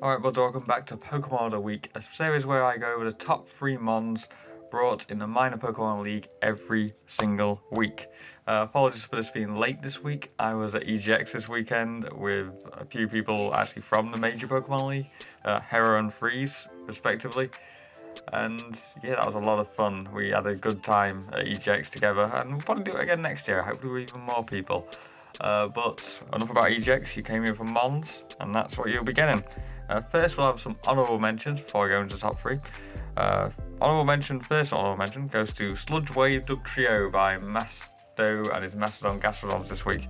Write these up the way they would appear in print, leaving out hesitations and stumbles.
Alright, buds, welcome back to Pokemon of the Week, a series where I go over the top 3 Mons brought in the minor Pokemon League every single week. Apologies for this being late this week. I was at EGX this weekend with a few people actually from the major Pokemon League, Hero and Freeze, respectively. And yeah, that was a lot of fun. We had a good time at EGX together, and we'll probably do it again next year, hopefully with even more people. But enough about EGX, you came here from Mons, and that's what you'll be getting. First, we'll have some honourable mentions before I go into the top 3. First honourable mention goes to Sludge Wave Dugtrio by Masto and his Mastodon Gastrodons this week.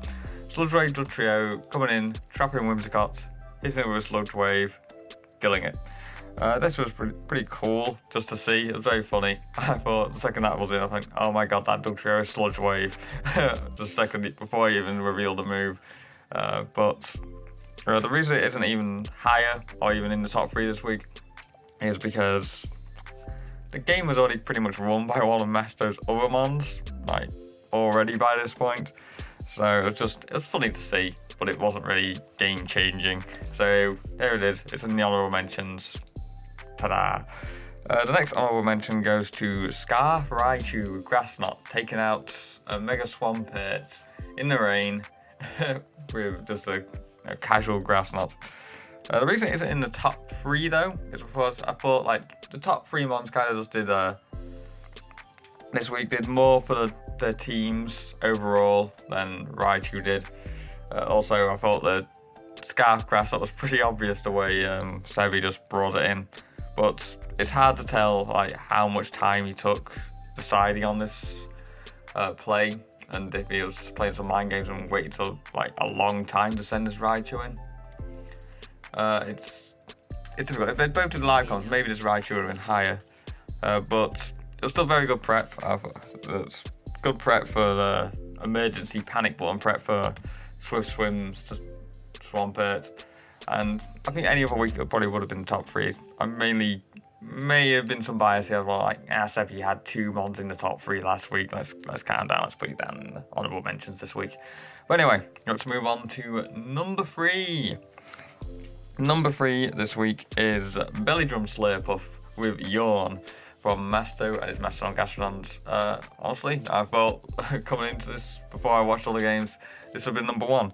Sludge Wave Dugtrio coming in, trapping Whimsicott, hitting it with a Sludge Wave, killing it. This was pretty cool just to see. It was very funny. I thought the second that was in, I think, oh my god, that Dugtrio is Sludge Wave. The second before I even revealed the move. The reason it isn't even higher or even in the top 3 this week is because the game was already pretty much won by one of Masto's other Mons, like already by this point. So it was funny to see, but it wasn't really game changing. So there it is. It's in the honourable mentions. Ta-da! The next honourable mention goes to Scarf Raichu Grassnot, taking out a Mega Swampert in the rain with just a casual Grassnot. The reason it isn't in the top 3 though is because I thought like the top 3 Mons kind of just did this week did more for the teams overall than Raichu did. Also, I thought the Scarf Grassnot was pretty obvious the way Sebby just brought it in, but it's hard to tell like how much time he took deciding on this play. And if he was playing some mind games and waited till like a long time to send this Raichu in, it's difficult. If they both did live comms, maybe this Raichu would have been higher. But it was still very good prep. It's good prep for the emergency panic button prep for Swift Swims to Swampert, and I think any other week it probably would have been top 3. I may have been some bias here. Well, like Sebby had 2 Mons in the top 3 last week. Let's count down. Let's put it down in the honourable mentions this week. But anyway, let's move on to number 3. Number 3 this week is Belly Drum Slurpuff with Yawn from Masto and his Mastodon Gastrodons. Honestly, I thought coming into this before I watched all the games, this would have been number 1,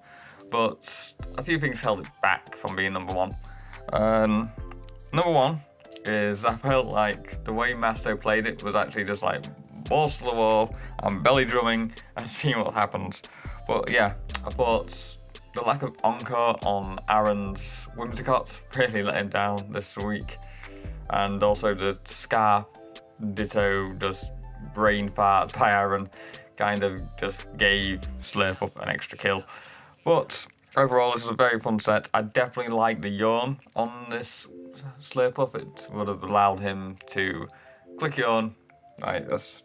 but a few things held it back from being number 1. Number 1 is I felt like the way Masto played it was actually just like balls to the wall and belly drumming and seeing what happens. But yeah, I thought the lack of encore on Aaron's Whimsicott really let him down this week, and also the Scarf Ditto just brain fart by Aaron kind of just gave Slurpuff an extra kill. But overall, this was a very fun set. I definitely like the Yawn on this Slurpuff. It would have allowed him to click Yawn, like just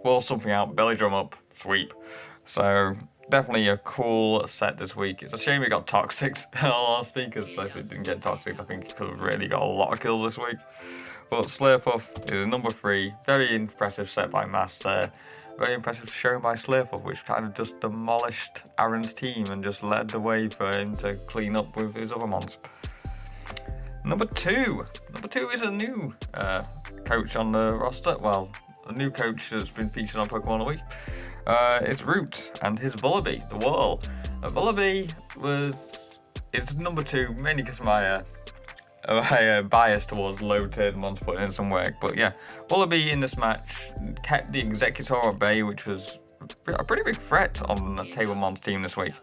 force something out, belly drum up, sweep. So definitely a cool set this week. It's a shame it got toxic, in all honesty, because if it didn't get toxic, I think it could have really got a lot of kills this week. But Slurpuff is number 3. Very impressive set by Master. Very impressive showing by Slurpuff, which kind of just demolished Aaron's team and just led the way for him to clean up with his other Mons. Number 2 is a new coach on the roster. Well, a new coach that's been featured on Pokemon a Week. It's Rewt and his Vullaby, the Wall. Vullaby is number 2, mainly because of my bias towards low-tiered Mons putting in some work. But yeah, Vullaby in this match kept the Executor at bay, which was a pretty big threat on the Tablemon's team this week.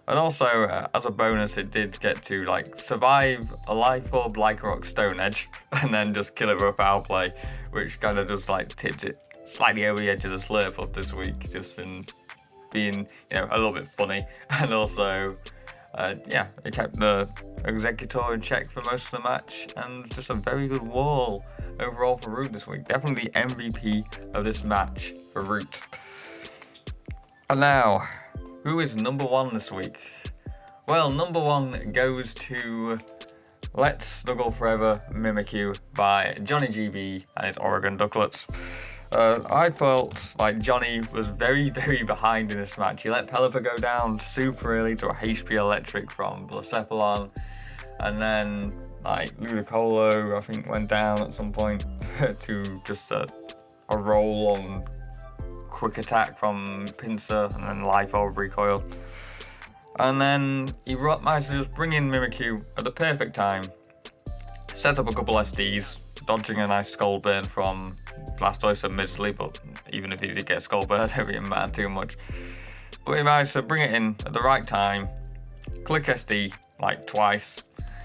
And also, as a bonus, it did get to like survive a Life Orb, Lycanroc, Stone Edge, and then just kill it with a foul play, which kind of just like tipped it slightly over the edge of the Slurpuff this week, just in being a little bit funny. And also, it kept the Executor in check for most of the match, and just a very good wall overall for Rewt this week. Definitely the MVP of this match for Rewt. And now, who is number 1 this week? Well, number 1 goes to Let's Snuggle Forever Mimikyu by JohnnyGB and his Oregon Ducklets. I felt like Johnny was very, very behind in this match. He let Pelipper go down super early to a HP Electric from Blacephalon. And then like Ludicolo, I think, went down at some point to just a roll on quick attack from Pinsir and then life over recoil. And then he managed to just bring in Mimikyu at the perfect time, set up a couple SDs, dodging a nice Skull Burn from Blastoise admittedly, but even if he did get Skull Burn, it didn't matter too much. But he managed to bring it in at the right time, click SD like twice,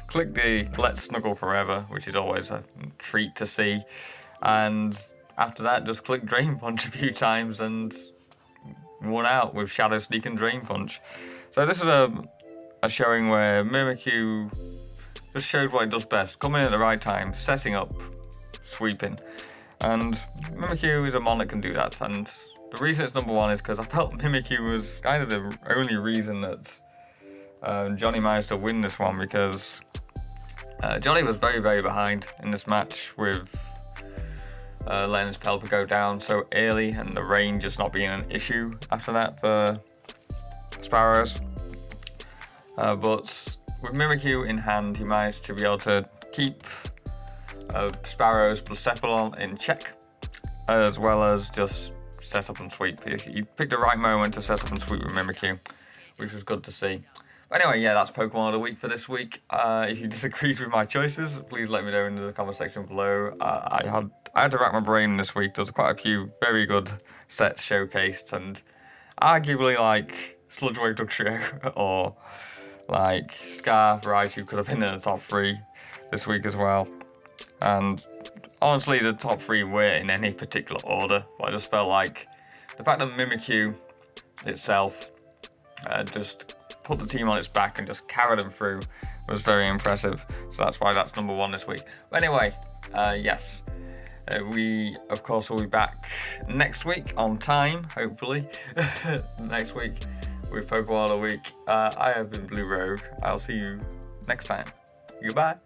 click the Let's Snuggle Forever, which is always a treat to see, and after that just click Drain Punch a few times and won out with Shadow Sneak and Drain Punch. So this is a showing where Mimikyu just showed what it does best, coming in at the right time, setting up, sweeping. And Mimikyu is a mon that can do that, and the reason it's number one is because I felt Mimikyu was kind of the only reason that Johnny managed to win this one, because Johnny was very, very behind in this match with letting his Pelipper go down so early and the rain just not being an issue after that for Sparrows. But with Mimikyu in hand, he managed to be able to keep Sparrows plus Cephalon in check, as well as just set up and sweep. He picked the right moment to set up and sweep with Mimikyu, which was good to see. But anyway, yeah, that's Pokemon of the Week for this week. If you disagreed with my choices, please let me know in the comment section below. I had to rack my brain this week. There was quite a few very good sets showcased, and arguably like Sludge Wave Dugtrio or like Scarf, Raichu could have been in the top 3 this week as well. And honestly, the top 3 weren't in any particular order, but I just felt like the fact that Mimikyu itself just put the team on its back and just carried them through was very impressive. So that's why that's number 1 this week. But anyway, yes, we of course will be back next week on time, hopefully, next week with Pokemon of the Week. I have been Blue Rogue. I'll see you next time. Goodbye.